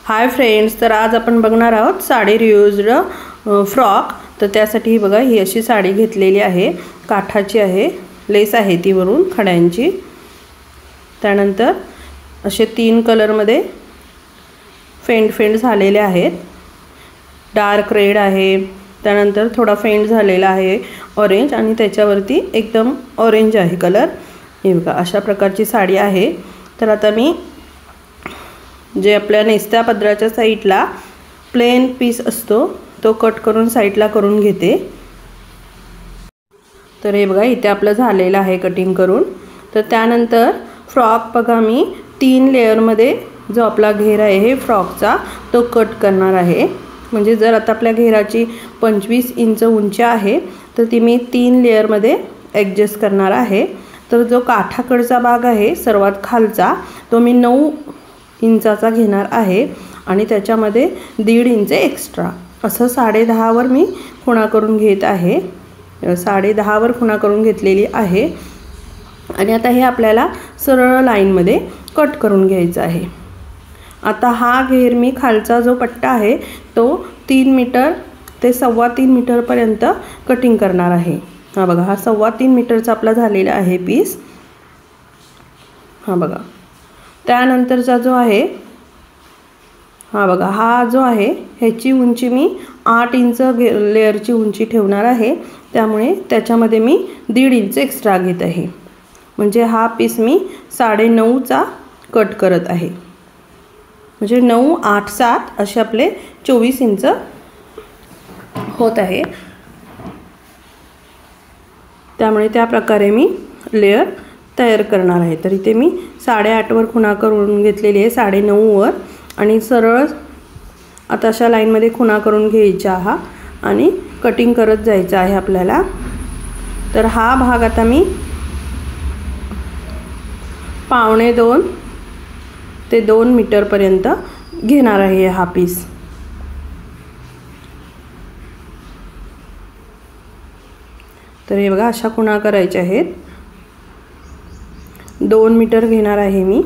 Hi friends, तर आज आपण बघणार आहोत साडी रियुज्ड फ्रॉक। तर त्यासाठी ही बघा, ही अशी साडी घेतलेली आहे, काठाची आहे, लेस आहे ती वरून खड्यांची। त्यानंतर असे 3 कलर मध्ये फेंट झालेले आहेत। डार्क रेड आहे, त्यानंतर थोडा फेंट झालेला आहे ऑरेंज, आणि त्याच्यावरती एकदम ऑरेंज आहे कलर। हे बघा, अशा प्रकारची साडी आहे। तर आता मी जे आपल्या नेस्त्या पदराच्या साइडला प्लेन पीस असतो तो कट करून साइडला करून घेते। तर हे बघा, इथे आपलं झालेलं आहे कटिंग करून। तर त्यानंतर फ्रॉक बघा, मी 3 लेयर मध्ये जो आपला घेर आहे हे फ्रॉकचा तो कट करणार आहे। म्हणजे जर आता आपल्या घेराची 25 इंच उंची आहे तर ती मी 3 लेयर मध्ये ॲडजस्ट करणार आहे। तर जो काठाकडचा भाग आहे सर्वात खालचा तो मी 9 इंचाचा घेणार आहे, आणि त्याच्यामध्ये 1.5 इंच एक्स्ट्रा असं 10.5 वर मी खुणा करून घेत आहे। 10.5 वर खुणा करून घेतलेली आहे, आणि आता हे आपल्याला सरळ लाईन मध्ये कट करून घ्यायचं आहे। आता हा घेर मी खालचा जो पट्टा आहे तो 3 मीटर ते 3.25 मीटर पर्यंत कटिंग करणार आहे। हा बघा, हा 3.25 मीटरचा आपला झालेला आहे पीस। हा बघा, त्यानंतरचा जो आहे हा बघा, हा जो आहे ह्याची उंची मी 8 इंच लेयरची उंची ठेवणार आहे, त्यामुळे त्याच्यामध्ये मी 1.5 इंच एक्स्ट्रा घेत आहे। म्हणजे हा पीस मी 9.5 चा कट करत आहे। म्हणजे 9, 8, 7 असे आपले 24 इंच होत आहे। त्यामुळे त्या प्रकारे मी लेयर तयार करणार आहे। तर इथे मी 8.5 वर खुणा करून घेतलेली आहे, 9.5 वर, आणि सरळ आता अशा लाईन मध्ये खुणा करून घ्यायचा हा, आणि कटिंग करत जायचं आहे आपल्याला। तर हा भाग आता मी 1.25 ते 2 मीटर पर्यंत घेणार आहे हा पीस। तर हे बघा, अशा खुणा करायच्या आहेत। 2 मीटर घेणार आहे मी।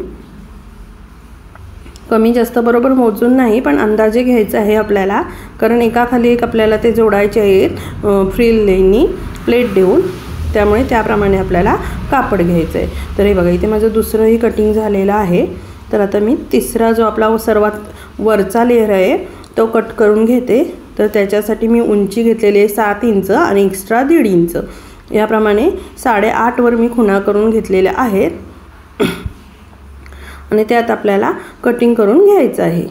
कमी जास्त बरोबर मोजून नाही, पण अंदाजे घ्यायचं आहे आपल्याला, कारण एकाखाली एक आपल्याला ते जोडायचे आहेत फ्रिल लेनी प्लेट देऊन, त्यामुळे त्याप्रमाणे आपल्याला कापड घ्यायचं आहे। तर हे बघा, इथे माझं दुसरंही कटिंग झालेलं आहे। तर आता मी तिसरा जो आपला सर्वात वरचा लेयर आहे तो कट करून घेते। तर त्याच्यासाठी मी उंची घेतलेली आहे 7 इंच आणि एक्स्ट्रा 1.5 इंच, याप्रमाणे 8.5 वर मी खुणा करून घेतलेल्या आहेत, आणि त्यात आपल्याला कटिंग करून घ्यायचं आहे।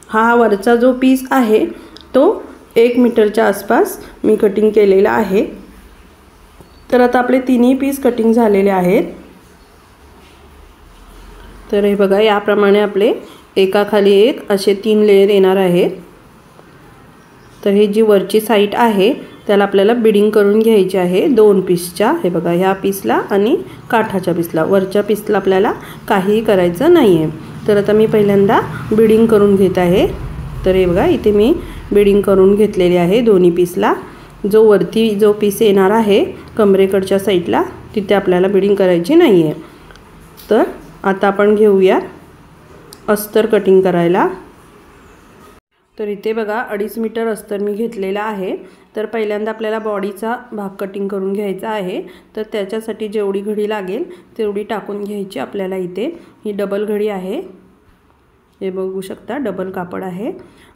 हा वरचा जो पीस आहे तो 1 मीटरच्या आसपास मी कटिंग केलेला आहे। तर आता आपले 3ही पीस कटिंग झालेले आहेत। तर हे बघा, याप्रमाणे आपले एकाखाली एक असे 3 लेयर येणार आहेत। तर ही जी वरची साइड आहे त्याला आपल्याला बिडिंग करून घ्यायची आहे 2 पीसच्या। हे बघा, ह्या पीसला आणि काठाच्या पीसला, वरच्या पीसला आपल्याला काहीही करायचं नाही आहे। तर आता मी पहिल्यांदा बिडिंग करून घेत आहे। तर हे बघा, इथे मी बिडिंग करून घेतलेली आहे दोन्ही पीसला। जो वरती जो पीस येणार आहे कमरेकडच्या साईडला तिथे आपल्याला बिडिंग करायची नाही आहे। तर आता आपण घेऊया अस्तर कटिंग करायला। तर इथे बघा, 2.5 मीटर अस्तर मी घेतलेला आहे। तर पहिल्यांदा आपल्याला बॉडीचा भाग कटिंग करून घ्यायचा आहे। तर त्याच्यासाठी जेवढी घडी लागेल तेवढी टाकून घ्यायची आपल्याला। इथे ही डबल घडी आहे, हे बघू शकता, डबल कापड आहे।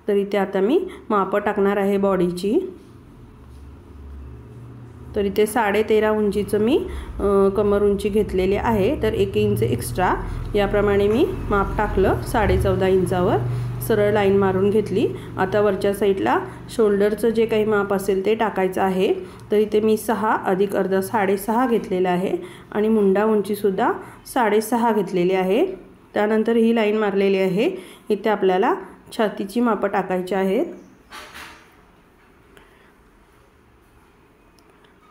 तर इथे आता मी माप टाकणार आहे बॉडीची। तर इथे 13.5 उंचीचं मी कमर उंची घेतलेली आहे, तर 1 इंच एक्स्ट्रा याप्रमाणे मी माप टाकलं 14.5 इंचावर। सरळ लाईन मारून घेतली। आता वरच्या साईडला शोल्डरचं जे काही माप असेल ते टाकायचं आहे। तर इथे मी 6 अधिक अर्धा 6.5 घेतलेला आहे, आणि मुंडा उंची सुद्धा 6.5 घेतलेली आहे। त्यानंतर ही लाईन मारलेली आहे। इथे आपल्याला छातीची माप टाकायची आहेत।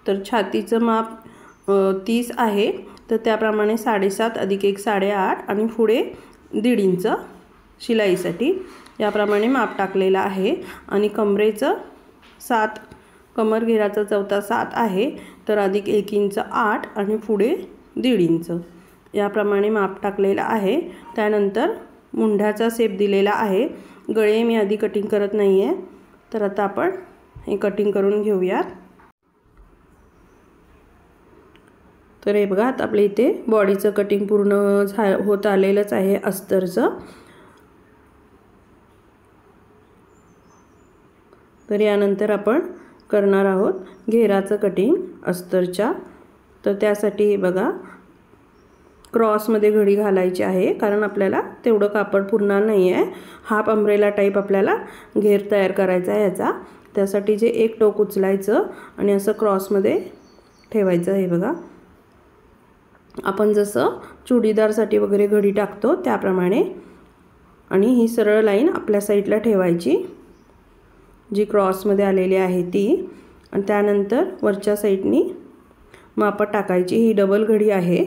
तर छातीचं माप 30 आहे, तर त्याप्रमाणे 7.5 अधिक 1 8.5, आणि पुढे 1.5 इंच शिलाईसाठी याप्रमाणे माप टाकलेला आहे। आणि कमरेचं 7, कमर घेराचा चौथा 7 आहे, तर अधिक 1 इंच 8, आणि पुढे 1.5 इंच याप्रमाणे माप टाकलेला आहे। त्यानंतर मुंढ्याचा शेप दिलेला आहे। गळे मी आधी कटिंग करत नाही आहे, तर आता आपण हे कटिंग करून घेऊयात। तर हे बघा, आता आपल्या इथे बॉडीचं कटिंग पूर्ण होत आलेलंच आहे अस्तरचं। तर यानंतर आपण करणार आहोत घेराचं कटिंग अस्तरच्या। तर त्यासाठी हे बघा, क्रॉसमध्ये घडी घालायची आहे, कारण आपल्याला तेवढं कापड पुरणार नाही आहे। हाफ अम्ब्रेला टाईप आपल्याला घेर तयार करायचा आहे याचा। त्यासाठी जे एक टोक उचलायचं आणि असं क्रॉसमध्ये ठेवायचं आहे। बघा, आपण जसं चुडीदारसाठी वगैरे घडी टाकतो त्याप्रमाणे, आणि ही सरळ लाईन आपल्या साईडला ठेवायची जी क्रॉसमध्ये आलेली आहे ती, आणि त्यानंतर वरच्या साईडनी माप टाकायची। ही डबल घडी आहे,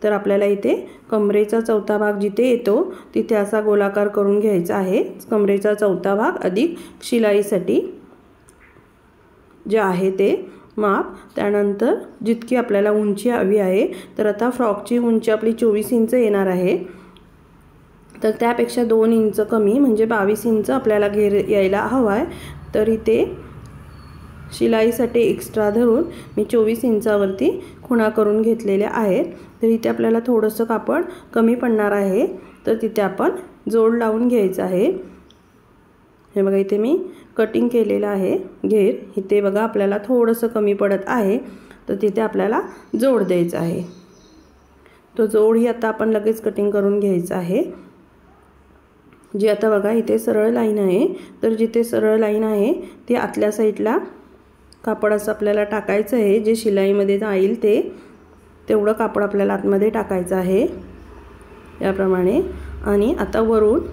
तर आपल्याला इथे कमरेचा चौथा भाग जिथे येतो तिथे असा गोलाकार करून घ्यायचा आहे। कमरेचा चौथा भाग अधिक शिलाईसाठी जे आहे ते माप। त्यानंतर जितकी आपल्याला उंची हवी आहे, तर आता फ्रॉकची उंची आपली 24 इंच येणार आहे, तर त्यापेक्षा 2 इंच कमी म्हणजे 22 इंच आपल्याला घेर यायला हवा आहे। तर इथे शिलाईसाठी एक्स्ट्रा धरून मी 24 इंचावरती खुणा करून घेतलेल्या आहेत। तर इथे आपल्याला थोडंसं कापड कमी पडणार आहे, तर तिथे आपण जोड लावून घ्यायचं आहे। हे बघा, इथे मी कटिंग केलेलं आहे घेर। इथे बघा आपल्याला थोडंसं कमी पडत आहे, तर तिथे आपल्याला जोड द्यायचा आहे। तो जोड ही आता आपण लगेच कटिंग करून घ्यायचा आहे। जी आता बघा इथे सरळ लाईन आहे, तर जिथे सरळ लाईन आहे ती आतल्या साईडला कापड असं आपल्याला टाकायचं आहे। जे शिलाईमध्ये जाईल तेवढं कापड आपल्याला आतमध्ये टाकायचं आहे याप्रमाणे। आणि आता वरून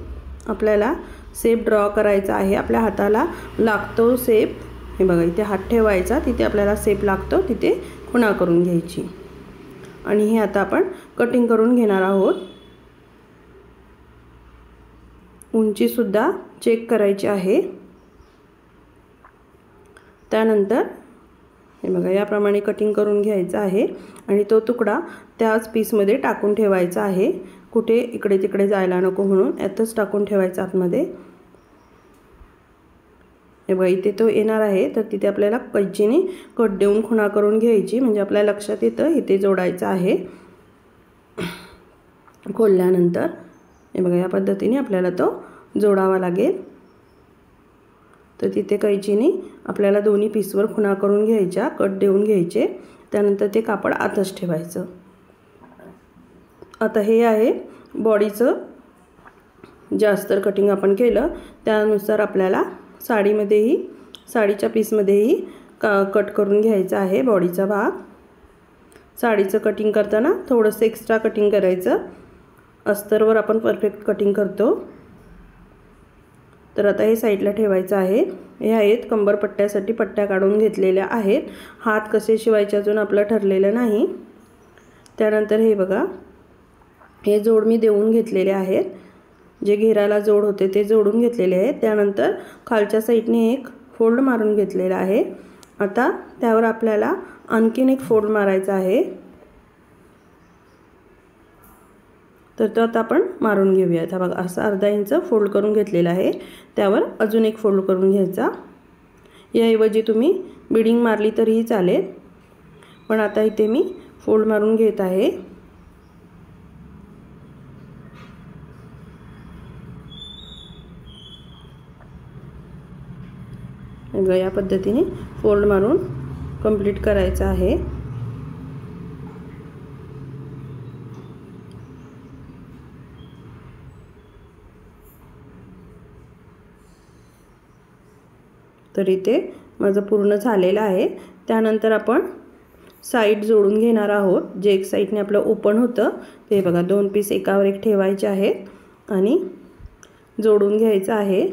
आपल्याला शेप ड्रॉ करायचा आहे। आपल्या हाताला लागतो शेप, हे बघा इथे हात ठेवायचा, तिथे आपल्याला शेप लागतो तिथे खुणा करून घ्यायची, आणि हे आता आपण कटिंग करून घेणार आहोत। उंची सुद्धा चेक करायची आहे। त्यानंतर हे बघा याप्रमाणे कटिंग करून घ्यायचं आहे, आणि तो तुकडा त्याच पीसमध्ये टाकून ठेवायचा आहे। कुठे इकडे तिकडे जायला नको म्हणून यातच टाकून ठेवायचा आतमध्ये। हे बघा इथे तो येणार आहे, तर तिथे आपल्याला कैचीने कट देऊन खुणा करून घ्यायची, म्हणजे आपल्या लक्षात येतं इथे जोडायचं आहे। खोलल्यानंतर हे बघा या पद्धतीने आपल्याला तो जोडावा लागेल। तर तिथे कैचीने आपल्याला दोन्ही पीसवर खुणा करून घ्यायच्या, कट देऊन घ्यायचे, त्यानंतर ते कापड आतच ठेवायचं। आता हे आहे बॉडीचं जे अस्तर कटिंग आपण केलं त्यानुसार आपल्याला साडीच्या पीसमध्येही कट करून घ्यायचा आहे बॉडीचा भाग। साडीचं कटिंग करताना थोडंसं एक्स्ट्रा कटिंग करायचं, अस्तरवर आपण परफेक्ट कटिंग करतो। तर आता हे साईडला ठेवायचं आहे। हे आहेत कंबर पट्ट्यासाठी पट्ट्या काढून घेतलेल्या आहेत। हात कसे शिवायचे अजून आपलं ठरलेलं नाही। त्यानंतर हे बघा, हे जोड मी देऊन घेतलेले आहेत, जे घेराला जोड होते ते जोडून घेतलेले आहेत। त्यानंतर खालच्या साईडने एक फोल्ड मारून घेतलेला आहे। आता त्यावर आपल्याला आणखीन एक फोल्ड मारायचा आहे, तर तो आता आपण मारून घेऊया। आता बघा असं अर्धा इंच फोल्ड करून घेतलेला आहे, त्यावर अजून एक फोल्ड करून घ्यायचा। याऐवजी तुम्ही बिडिंग मारली तरीही चालेल, पण आता इथे मी फोल्ड मारून घेत आहे। या पद्धतीने फोल्ड मारून कंप्लीट करायचं आहे। तर इथे माझं पूर्ण झालेलं आहे। त्यानंतर आपण साईड जोडून घेणार आहोत। जे एक साईडने आपलं ओपन होतं ते बघा 2 पीस एकावर एक ठेवायचे आहेत आणि जोडून घ्यायचं आहे,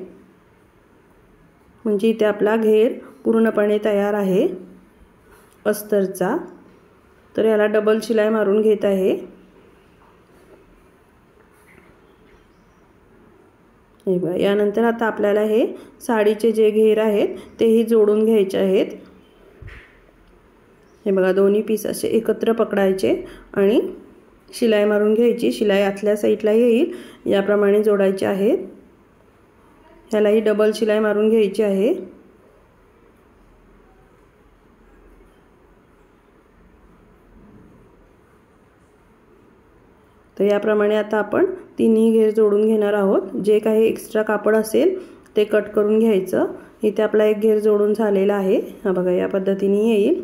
म्हणजे इथे आपला घेर पूर्णपणे तयार आहे अस्तरचा। तर याला डबल शिलाई मारून घेत आहे। हे बघा, यानंतर आता आपल्याला हे साडीचे जे घेर आहेत तेही जोडून घ्यायचे आहेत। हे बघा दोन्ही पीस असे एकत्र पकडायचे आणि शिलाई मारून घ्यायची। शिलाई आतल्या साईडला येईल याप्रमाणे जोडायची आहे। ह्यालाही डबल शिलाई मारून घ्यायची आहे। तर याप्रमाणे आता आपण तिन्ही घेर जोडून घेणार आहोत। जे काही एक्स्ट्रा कापड असेल ते कट करून घ्यायचं। इथे आपला एक घेर जोडून झालेला आहे। हा बघा या पद्धतीने येईल।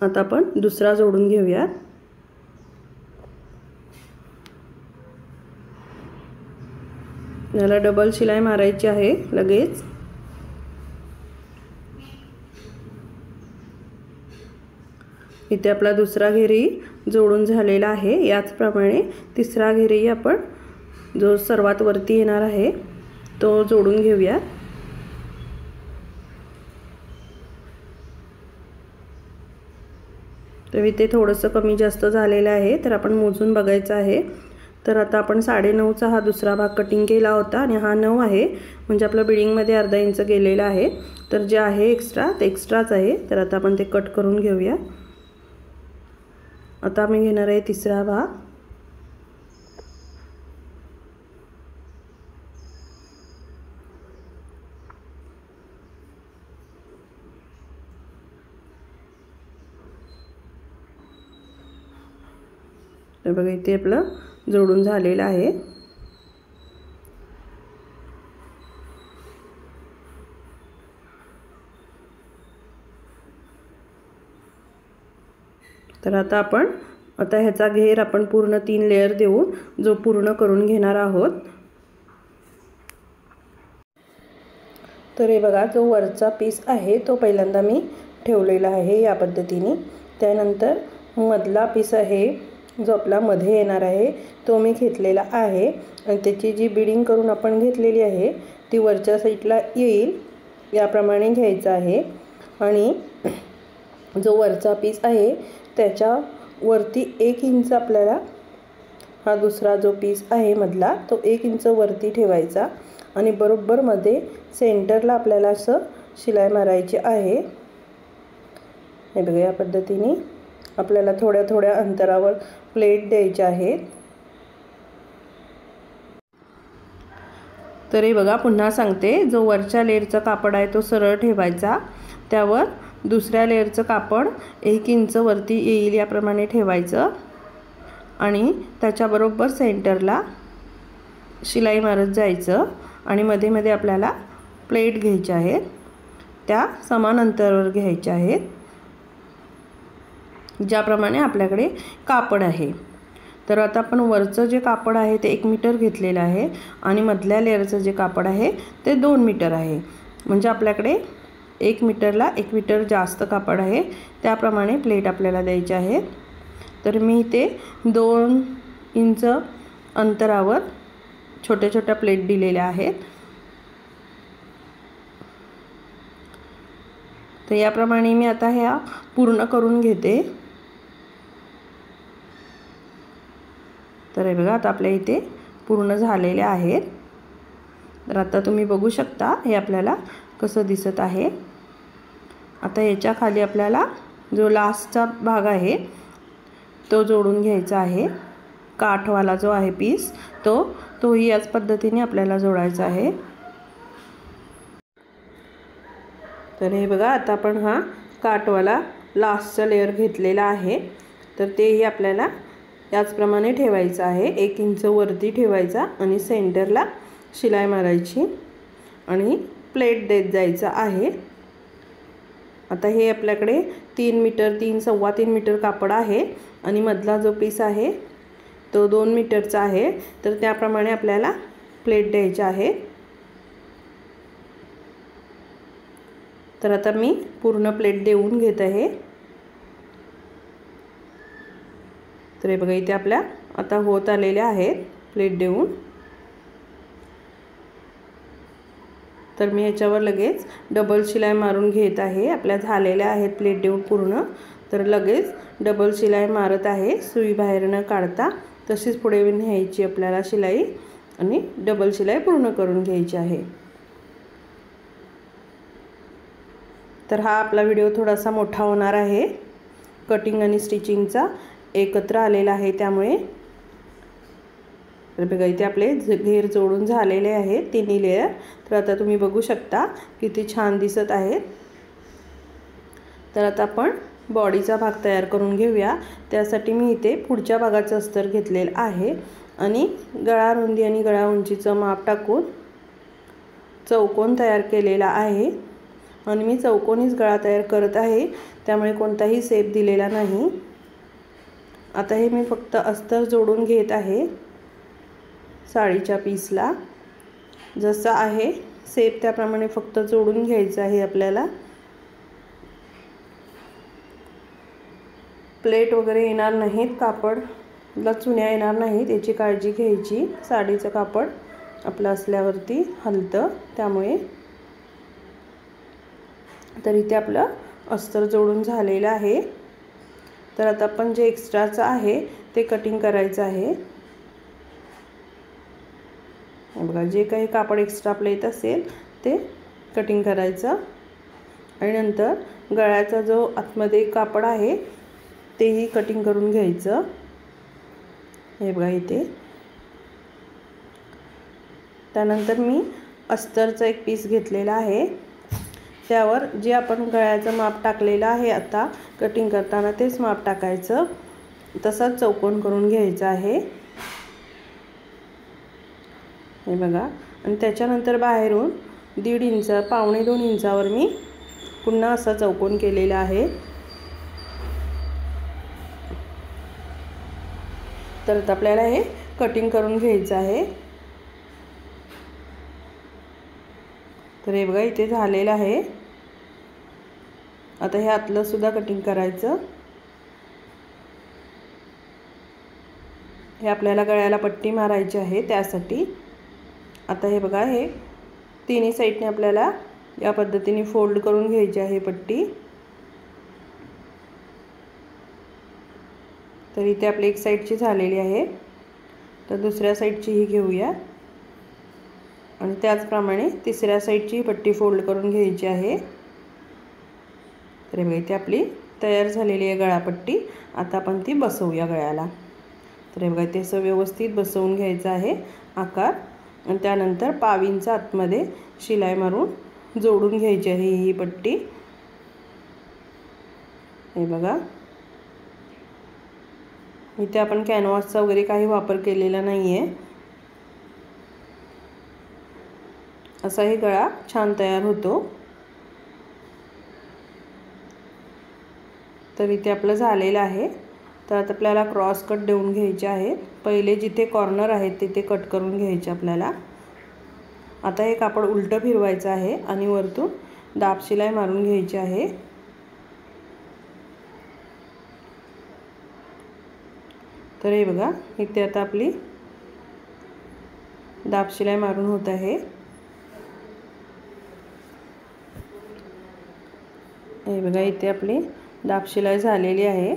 आता आपण दुसरा जोडून घेऊया। याला डबल शिलाई मारायची आहे लगेच। इथे आपला दुसरा घेरही जोडून झालेला आहे। याचप्रमाणे तिसरा घेरही आपण जो सर्वात वरती येणार आहे तो जोडून घेऊया। तर इथे थोडंसं कमी जास्त झालेलं आहे, तर आपण मोजून बघायचं आहे। तर आता आपण 9.5चा हा दुसरा भाग कटिंग केला होता आणि हा 9 आहे, म्हणजे आपलं बिडिंगमध्ये अर्धा इंच गेलेला आहे। तर जे आहे एक्स्ट्रा ते एक्स्ट्राच आहे। तर आता आपण ते कट करून घेऊया। आता मी घेणार आहे तिसरा भाग। तर बघा इथे आपलं जोडून झालेलं आहे। तर आता ह्याचा घेर आपण पूर्ण 3 लेयर देऊन जो पूर्ण करून घेणार आहोत। तर हे बघा जो वरचा पीस आहे तो पहिल्यांदा मी ठेवलेला आहे या पद्धतीने। त्यानंतर मधला पीस आहे जो आपला मध्ये येणार आहे तो मी घेतलेला आहे आणि त्याची जी बिडिंग करून आपण घेतलेली आहे ती वरच्या साईडला येईल याप्रमाणे घ्यायचा आहे। आणि जो वरचा पीस आहे त्याच्या वरती 1 इंच आपल्याला हा दुसरा जो पीस आहे मधला तो 1 इंच वरती ठेवायचा आणि बरोबर मध्ये सेंटरला आपल्याला असं शिलाई मारायची आहे। हे बघा या पद्धतीने आपल्याला थोड्या थोड्या अंतरावर प्लेट द्यायची आहे। तर हे बघा पुन्हा सांगते, जो वरच्या लेयरचा कापड आहे तो सरळ ठेवायचा, त्यावर दुसऱ्या लेयरचं कापड 1 इंच वरती येईल याप्रमाणे ठेवायचं आणि त्याच्याबरोबर सेंटरला शिलाई मारत जायचं आणि मध्ये मध्ये आपल्याला प्लेट घ्यायच्या आहेत, त्या समान अंतरावर घ्यायच्या आहेत ज्याप्रमाणे आपल्याकडे कापड आहे। तर आता आपण वरचं जे कापड आहे ते 1 मीटर घेतलेलं आहे आणि मधल्या लेयरचं जे कापड आहे ते 2 मीटर आहे, म्हणजे आपल्याकडे 1 मीटरला 1 मीटर जास्त कापड आहे, त्याप्रमाणे प्लेट आपल्याला द्यायची आहे। तर मी इथे 2 इंच अंतरावर छोट्या छोट्या प्लेट दिलेल्या आहेत। तर याप्रमाणे मी आता ह्या पूर्ण करून घेते। तर हे बघा आता आपल्या इथे पूर्ण झालेले आहेत। तर आता तुम्ही बघू शकता हे आपल्याला कसं दिसत आहे। आता याच्या खाली आपल्याला जो लास्टचा भाग आहे तो जोडून घ्यायचा आहे। काठवाला जो आहे पीस तोही याच पद्धतीने आपल्याला जोडायचा आहे। तर हे बघा आता आपण हा काठवाला लास्टचा लेयर घेतलेला आहे, तर तेही आपल्याला याचप्रमाणे ठेवायचं आहे। 1 इंच वरती ठेवायचा आणि सेंटरला शिलाई मारायची आणि प्लेट देत जायचं आहे। आता हे आपल्याकडे 3 मीटर 3.25 मीटर कापड आहे आणि मधला जो पीस आहे तो 2 मीटरचा आहे, तर त्याप्रमाणे आपल्याला प्लेट द्यायची आहे। तर आता मी पूर्ण प्लेट देऊन घेत आहे। तर हे बघा इथे आपल्या आता होत आलेल्या आहेत प्लेट देऊन। तर मी याच्यावर लगेच डबल शिलाई मारून घेत आहे। आपल्या झालेल्या आहेत प्लेट देऊन पूर्ण, तर लगेच डबल शिलाई मारत आहे सुई बाहेर न काढता। तशीच पुढे न्यायची आपल्याला शिलाई आणि डबल शिलाई पूर्ण करून घ्यायची आहे। तर हा आपला व्हिडिओ थोडासा मोठा होणार आहे, कटिंग आणि स्टिचिंगचा एकत्र आलेला आहे। त्यामुळे तर बघा इथे आपले घेर जोडून झालेले आहेत तिन्ही लेयर। तर आता तुम्ही बघू शकता किती छान दिसत आहेत। तर आता आपण बॉडीचा भाग तयार करून घेऊया। त्यासाठी मी इथे पुढच्या भागाचं अस्तर घेतलेलं आहे आणि गळा रुंदी आणि गळा उंचीचं माप टाकून चौकोन तयार केलेला आहे आणि मी चौकोनीच गळा तयार करत आहे, त्यामुळे कोणताही शेप दिलेला नाही। आता हे मी फक्त अस्तर जोडून घेत आहे साडीच्या पीसला। जसा आहे शेप त्याप्रमाणे फक्त जोडून घ्यायचं आहे आपल्याला। प्लेट वगैरे येणार नाहीत, कापडला चुन्या येणार नाहीत याची काळजी घ्यायची। साडीचं कापड आपलं असल्यावरती हलतं त्यामुळे। तर इथे आपलं अस्तर जोडून झालेलं आहे। तर आता आपण जे एक्स्ट्राचं आहे ते कटिंग करायचं आहे। बघा जे काही कापड एक्स्ट्रा आपल्या येत असेल ते कटिंग करायचं आणि नंतर गळ्याचा जो आतमध्ये कापड आहे तेही कटिंग करून घ्यायचं। हे बघा इथे। त्यानंतर मी अस्तरचा एक पीस घेतलेला आहे, त्यावर जे आपण गळ्याचं माप टाकलेलं आहे आता कटिंग करताना तेच माप टाकायचं। तसाच चौकोन करून घ्यायचा आहे हे बघा। आणि त्याच्यानंतर बाहेरून 1.5 इंच पावणे 2 इंचावर मी पुन्हा असा चौकोन केलेला आहे। तर आता आपल्याला हे कटिंग करून घ्यायचं आहे। तर हे बघा इथे झालेलं आहे। आता हे आतलं सुद्धा कटिंग करायचं। हे आपल्याला गळ्याला पट्टी मारायची आहे त्यासाठी। आता हे बघा हे तिन्ही साईडने आपल्याला या पद्धतीने फोल्ड करून घ्यायची आहे पट्टी। तर इथे आपली एक साईडची झालेली आहे, तर दुसऱ्या साईडची ही घेऊया आणि त्याचप्रमाणे तिसऱ्या साईडची पट्टी फोल्ड करून घ्यायची आहे। तर बघा इथे आपली तयार झालेली आहे गळापट्टी। आता आपण ती बसवूया गळ्याला। तर बघा इथे असं व्यवस्थित बसवून घ्यायचं आहे आकार आणि त्यानंतर पावींचा आतमध्ये शिलाई मारून जोडून घ्यायची आहे ही पट्टी। हे बघा इथे आपण कॅनव्हासचा वगैरे काही वापर केलेला नाही आहे। असाही गळा छान तयार होतो। तर इथे आपलं झालेलं आहे। तर आता आपल्याला क्रॉस कट देऊन घ्यायचे आहेत। पहिले जिथे कॉर्नर आहेत तिथे कट करून घ्यायचे आपल्याला। आता हे कापड उलटं फिरवायचं आहे आणि वरतून दाब शिलाई मारून घ्यायची आहे। तर हे बघा इथे आता आपली दाब शिलाई मारून होत आहे। हे बघा इथे आपली दाब शिलाई झालेली आहे।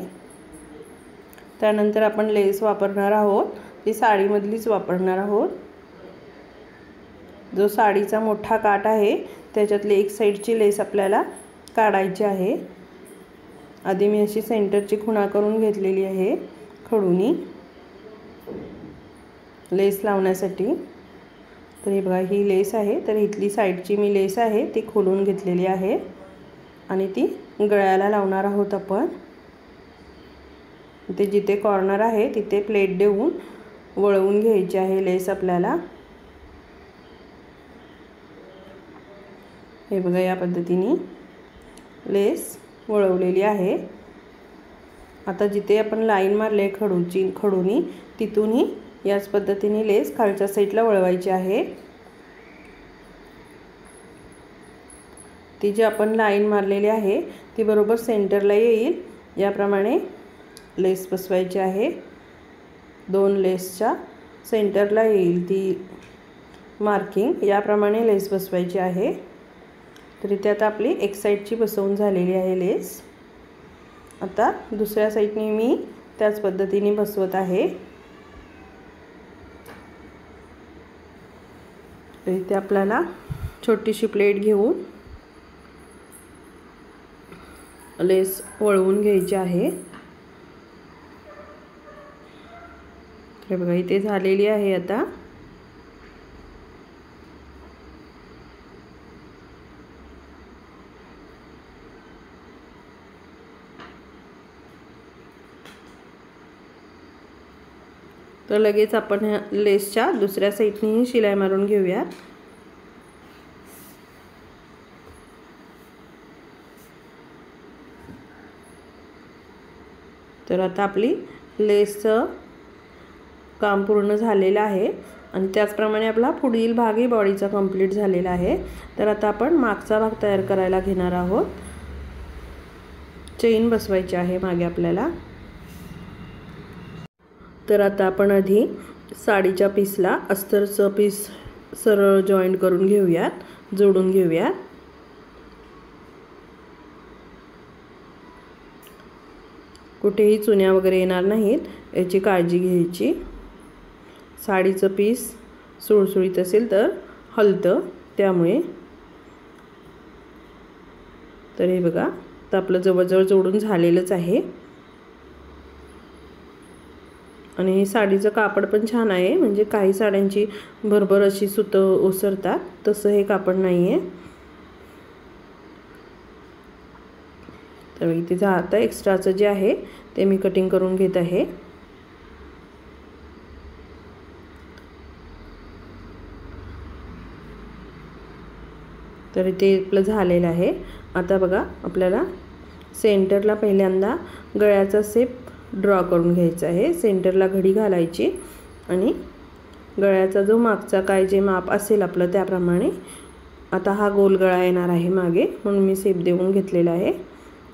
त्यानंतर आपण लेस वापरणार आहोत, ती साडीमधलीच वापरणार आहोत। जो साडीचा मोठा काठ आहे त्याच्यातली एक साईडची लेस आपल्याला काढायची आहे। आधी मी अशी सेंटरची खुणा करून घेतलेली आहे खडूनी लेस लावण्यासाठी। तर हे बघा ही लेस आहे, तर इथली साईडची मी लेस आहे ती खोलून घेतलेली आहे आणि ती गळ्याला लावणार आहोत आपण। इथे जिथे कॉर्नर आहे तिथे प्लेट देऊन वळवून घ्यायची आहे लेस आपल्याला। हे बघा या पद्धतीने लेस वळवलेली आहे। आता जिथे आपण लाईन मारले खडूनी तिथूनही याच पद्धतीने लेस खालच्या साईडला वळवायची आहे। ती जी आपण लाईन मारलेली आहे ती बरोबर सेंटरला येईल याप्रमाणे लेस बसवायची आहे। 2 लेसच्या सेंटरला येईल ती मार्किंग, याप्रमाणे लेस बसवायची आहे। तर इथे आता आपली एक साईडची बसवून झालेली आहे लेस। आता दुसऱ्या साईडने मी त्याच पद्धतीने बसवत आहे। तर इथे आपल्याला छोटीशी प्लेट घेऊन लेस वळवून घ्यायची आहे। तर बघा इथे झालेली आहे आता। तर लगेच आपण ह्या लेसच्या दुसऱ्या साईडनेही शिलाई मारून घेऊया। तर आता आपली लेसचं काम पूर्ण झालेलं आहे आणि त्याचप्रमाणे आपला पुढील भागही बॉडीचा कंप्लीट झालेला आहे। तर आता आपण मागचा भाग तयार करायला घेणार आहोत। चेन बसवायची आहे मागे आपल्याला। तर आता आपण आधी साडीच्या पीसला अस्तरचं पीस सरळ जॉईंट करून घेऊयात, जोडून घेऊयात। कुठेही चुन्या वगैरे येणार नाहीत याची काळजी घ्यायची। साडीचं पीस सुळसुळीत असेल तर हलतं, त्यामुळे। तर हे बघा तर आपलं जवळजवळ जोडून झालेलंच आहे आणि साडीचं कापड पण छान आहे। म्हणजे काही साड्यांची भरभर अशी सुतं ओसरतात, तसं हे कापड नाही आहे। तर इथे आता एक्स्ट्राचं जे आहे ते मी कटिंग करून घेत आहे। तर इथे आपलं झालेलं आहे। आता बघा आपल्याला सेंटरला पहिल्यांदा गळ्याचा शेप ड्रॉ करून घ्यायचा आहे। सेंटरला घडी घालायची आणि गळ्याचा जो मागचा काय जे माप असेल आपलं त्याप्रमाणे आता हा गोल गळा येणार आहे मागे, म्हणून मी शेप देऊन घेतलेला आहे।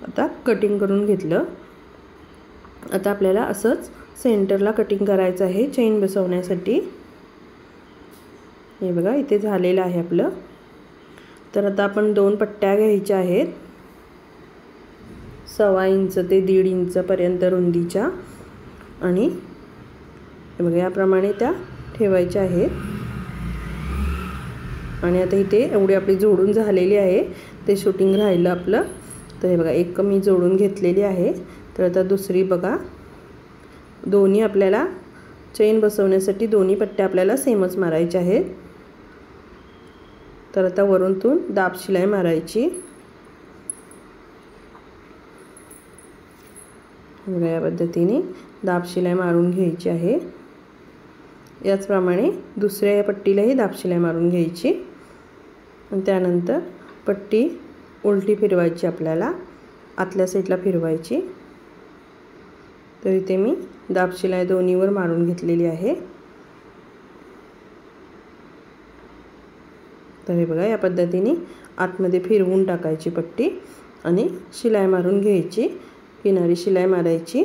आता कटिंग करून घेतलं। आता आपल्याला असंच सेंटरला कटिंग करायचं आहे चेन बसवण्यासाठी। हे बघा इथे झालेलं आहे आपलं। तर आता आपण 2 पट्ट्या घ्यायच्या आहेत, 1.25 इंच ते 1.5 इंच पर्यंत रुंदीच्या, आणि हे बघा याप्रमाणे त्या ठेवायच्या आहेत। आणि आता इथे एवढी आपली जोडून झालेली आहे, ते शूटिंग राहिलं आपलं। तर हे बघा एक मी जोडून घेतलेली आहे। तर आता दुसरी बघा, दोन्ही आपल्याला चेन बसवण्यासाठी दोन्ही पट्ट्या आपल्याला सेमच मारायच्या आहेत। तर आता वरूनतून दाब शिलाई मारायची। या पद्धतीने दाब शिलाई मारून घ्यायची आहे। याचप्रमाणे दुसऱ्या पट्टीलाही दाब शिलाई मारून घ्यायची आणि त्यानंतर पट्टी उलटी फिरवायची, आपल्याला आतल्या साईडला फिरवायची। तर इथे मी दाब शिलाई दोन्हीवर मारून घेतलेली आहे। तर हे बघा या पद्धतीने आतमध्ये फिरवून टाकायची पट्टी आणि शिलाई मारून घ्यायची, किनारी शिलाई मारायची।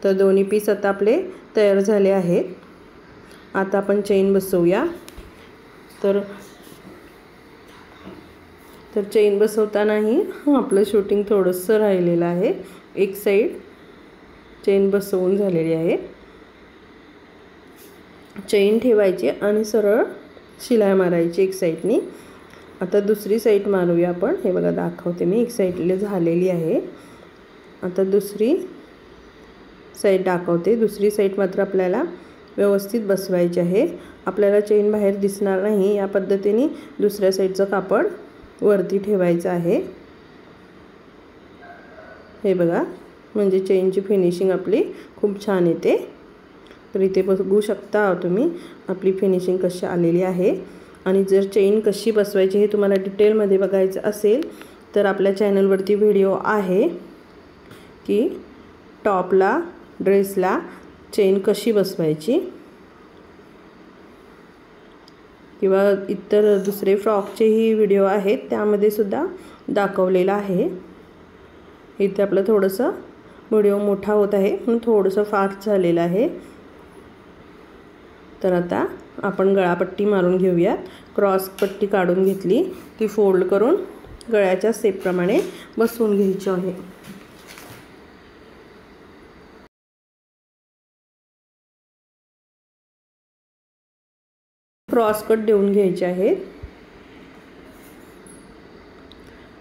तर दोन्ही पीस आता आपले तयार झाले आहेत। आता आपण चेन बसवूया। तर चेन बसवतानाही आपलं शूटिंग थोडंसं राहिलेलं आहे। एक साईड चेन बसवून झालेली आहे। चेन ठेवायची आणि सरळ शिलाई मारायची एक साईडनी। आता दुसरी साईड मारूया आपण। हे बघा दाखवते मी, एक साईडला झालेली आहे। आता दुसरी साईड दाखवते। दुसरी साईड मात्र आपल्याला व्यवस्थित बसवायची आहे। आपल्याला चेन बाहेर दिसणार नाही या पद्धतीने दुसऱ्या साईडचं कापड वरती ठेवायचं आहे। हे बघा म्हणजे चेनची फिनिशिंग आपली खूप छान येते। तर इथे बघू शकता तुम्ही आपली फिनिशिंग कशी आलेली आहे। आणि जर चेन कशी बसवायची हे तुम्हाला डिटेलमध्ये बघायचं असेल तर आपल्या चॅनलवरती व्हिडिओ आहे की टॉपला ड्रेसला चेन कशी बसवायची, किंवा इतर दुसरे फ्रॉकचेही व्हिडिओ आहेत, त्यामध्ये सुद्धा दाखवलेलं आहे। इथे आपलं थोडंसं व्हिडिओ मोठा होत आहे म्हणून थोडंसं फास्ट झालेलं आहे। तर आता आपण गळापट्टी मारून घेऊयात। क्रॉस पट्टी काढून घेतली, ती फोल्ड करून गळ्याच्या शेपप्रमाणे बसवून घ्यायची आहे। क्रॉस कट देऊन घ्यायचे आहेत।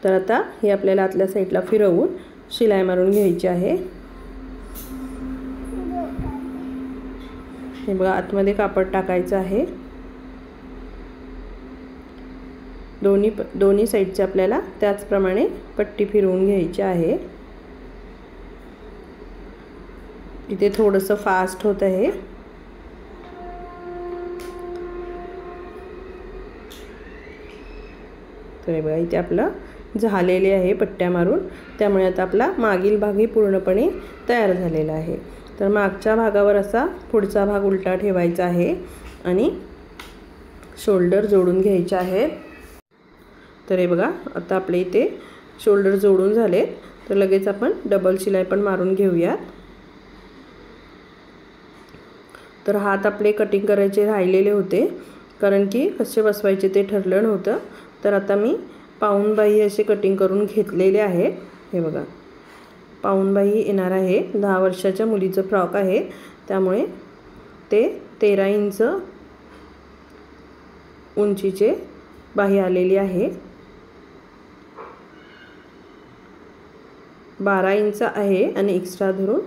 तर आता हे आपल्याला आतल्या साईडला फिरवून शिलाई मारून घ्यायची आहे। हे बघा आतमध्ये कापड टाकायचं आहे। दोन्ही साईडचे आपल्याला त्याचप्रमाणे पट्टी फिरवून घ्यायची आहे। इथे थोडंसं फास्ट होत आहे। तर हे बघा इथे आपलं झालेले आहे पट्ट्या मारून, त्यामुळे आता आपला मागील भागही पूर्णपणे तयार झालेला आहे। तर मागच्या भागावर असा पुढचा भाग उलटा ठेवायचा आहे आणि शोल्डर जोडून घ्यायचे आहे। तर हे बघा आता आपले इथे शोल्डर जोडून झाले, तर लगेच आपण डबल शिलाई पण मारून घेऊयात। तर हात आपले कटिंग करायचे राहिलेले होते, कारण की कसे बसवायचे ते ठरलं नव्हतं। तर आता मी पाऊणबाई असे कटिंग करून घेतलेले आहे। हे बघा पाऊणबाई येणार आहे। 10 वर्षाच्या मुलीचं फ्रॉक आहे, त्यामुळे ते 13 इंच उंचीचे बाही आलेली आहे। 12 इंच आहे आणि एक्स्ट्रा धरून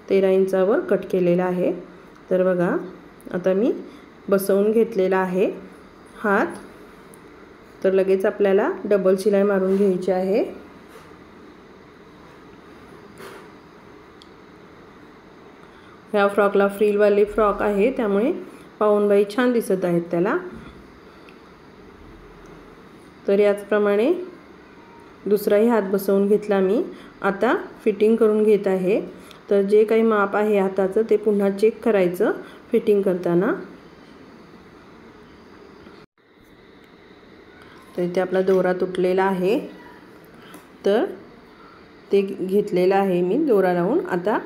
13 इंचावर कट केलेला आहे। तर बघा आता मी बसवून घेतलेला आहे हात। तर लगेच आपल्याला डबल शिलाई मारून घ्यायची आहे। ह्या फ्रॉकला फ्रिलवाले फ्रॉक आहे, त्यामुळे पाऊणबाई छान दिसत आहेत त्याला। तर याचप्रमाणे दुसराही हात बसवून घेतला मी। आता फिटिंग करून घेत आहे। तर जे काही माप आहे हाताचं ते पुन्हा चेक करायचं फिटिंग करताना। तर इथे आपला दोरा तुटलेला आहे, तर ते घेतलेला आहे मी दोरा लावून। आता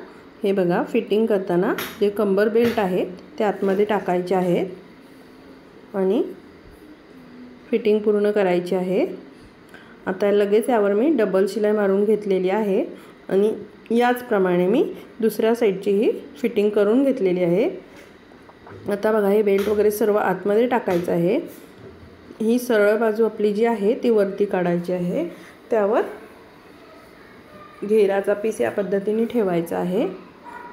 हे बघा फिटिंग करताना जे कंबर बेल्ट आहेत ते आतमध्ये टाकायचे आहेत आणि फिटिंग पूर्ण करायची आहे। आता लगेच यावर मी डबल शिलाई मारून घेतलेली आहे आणि याचप्रमाणे मी दुसऱ्या साईडचीही फिटिंग करून घेतलेली आहे। आता बघा हे बेल्ट वगैरे सर्व आतमध्ये टाकायचं आहे। ही सरळ बाजू आपली जी आहे ती वरती काढायची आहे, त्यावर घेराचा पीस या पद्धतीने ठेवायचा आहे।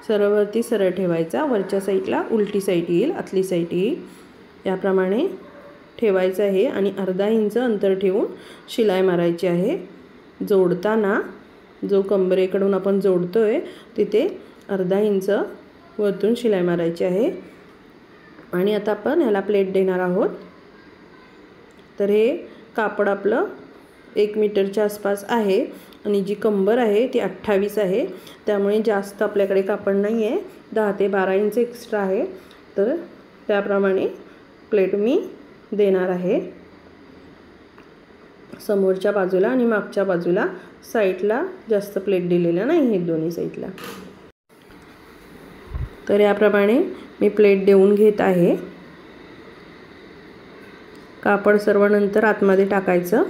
सरळवरती सरळ ठेवायचा, वरच्या साईडला उलटी साईड येईल, आतली साईड येईल, याप्रमाणे ठेवायचं आहे आणि अर्धा इंच अंतर ठेवून शिलाई मारायची आहे। जोडताना जो कंबरेकडून आपण जोडतोय तिथे अर्धा इंच वरतून शिलाई मारायची आहे। आणि आता आपण ह्याला प्लेट देणार आहोत। तर हे कापड आपलं 1 मीटरच्या आसपास आहे आणि जी कंबर आहे ती 28 आहे, त्यामुळे जास्त आपल्याकडे कापड नाही आहे, 10 ते 12 इंच एक्स्ट्रा आहे। तर त्याप्रमाणे प्लेट मी देणार आहे। समोरच्या बाजूला आणि मागच्या बाजूला साईडला जास्त प्लेट दिलेल्या नाही आहेत दोन्ही साईडला। तर याप्रमाणे मी प्लेट देऊन घेत आहे। कापड सर्व नंतर आतमध्ये टाकायचं।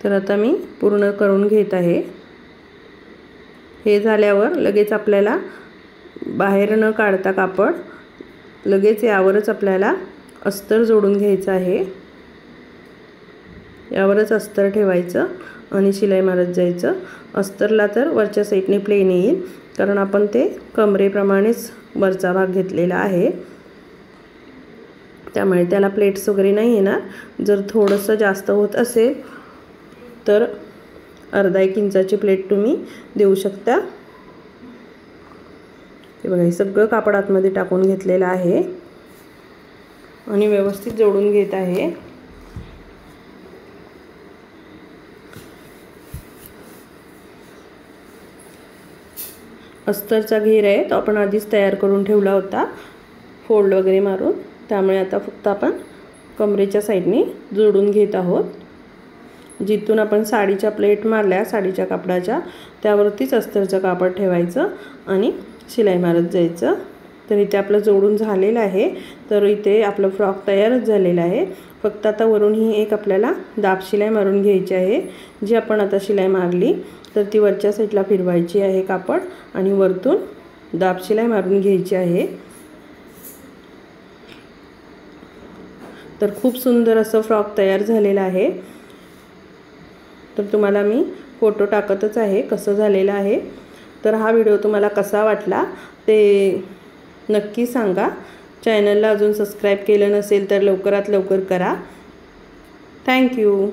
तर आता मी पूर्ण करून घेत आहे। हे झाल्यावर लगेच आपल्याला बाहेर न काढता कापड लगेच यावरच आपल्याला अस्तर जोडून घ्यायचं आहे। यावरच अस्तर ठेवायचं आणि शिलाई मारत जायचं। अस्तरला तर वरच्या साईडने प्लेन येईल, कारण आपण ते कमरेप्रमाणेच वरचा भाग घेतलेला आहे, त्यामुळे त्याला प्लेट्स वगैरे नाही येणार। जर थोडंसं जास्त होत असेल तर अर्धा 1 इंचाची प्लेट तुम्ही देऊ शकता। हे बघा हे सगळं कापड आतमध्ये टाकून घेतलेलं आहे आणि व्यवस्थित जोडून घेत आहे। अस्तरचा घेर आहे तो आपण आधीच तयार करून ठेवला होता फोल्ड वगैरे मारून, त्यामुळे आता फक्त आपण कमरेच्या साईडने जोडून घेत आहोत। जिथून आपण साडीच्या प्लेट मारल्या साडीच्या कापडाच्या, त्यावरतीच अस्तरचं कापड ठेवायचं आणि शिलाई मारत जायचं। तर इथे आपलं जोडून झालेलं आहे। तर इथे आपलं फ्रॉक तयारच झालेला आहे। फक्त आता वरून ही एक आपल्याला दाब शिलाई मारून घ्यायची आहे। जी आपण आता शिलाई मारली तर ती वरच्या साईडला फिरवायची आहे कापड आणि वरतून दाब शिलाई मारून घ्यायची आहे। तर खूप सुंदर असं फ्रॉक तयार झालेला आहे। तर तुम्हाला मी फोटो टाकतच आहे कसं झालेलं आहे। तर हा व्हिडिओ तुम्हाला कसा वाटला ते नक्की सांगा। चॅनलला अजून सबस्क्राईब केलं नसेल तर लवकरात लवकर करा। थँक्यू।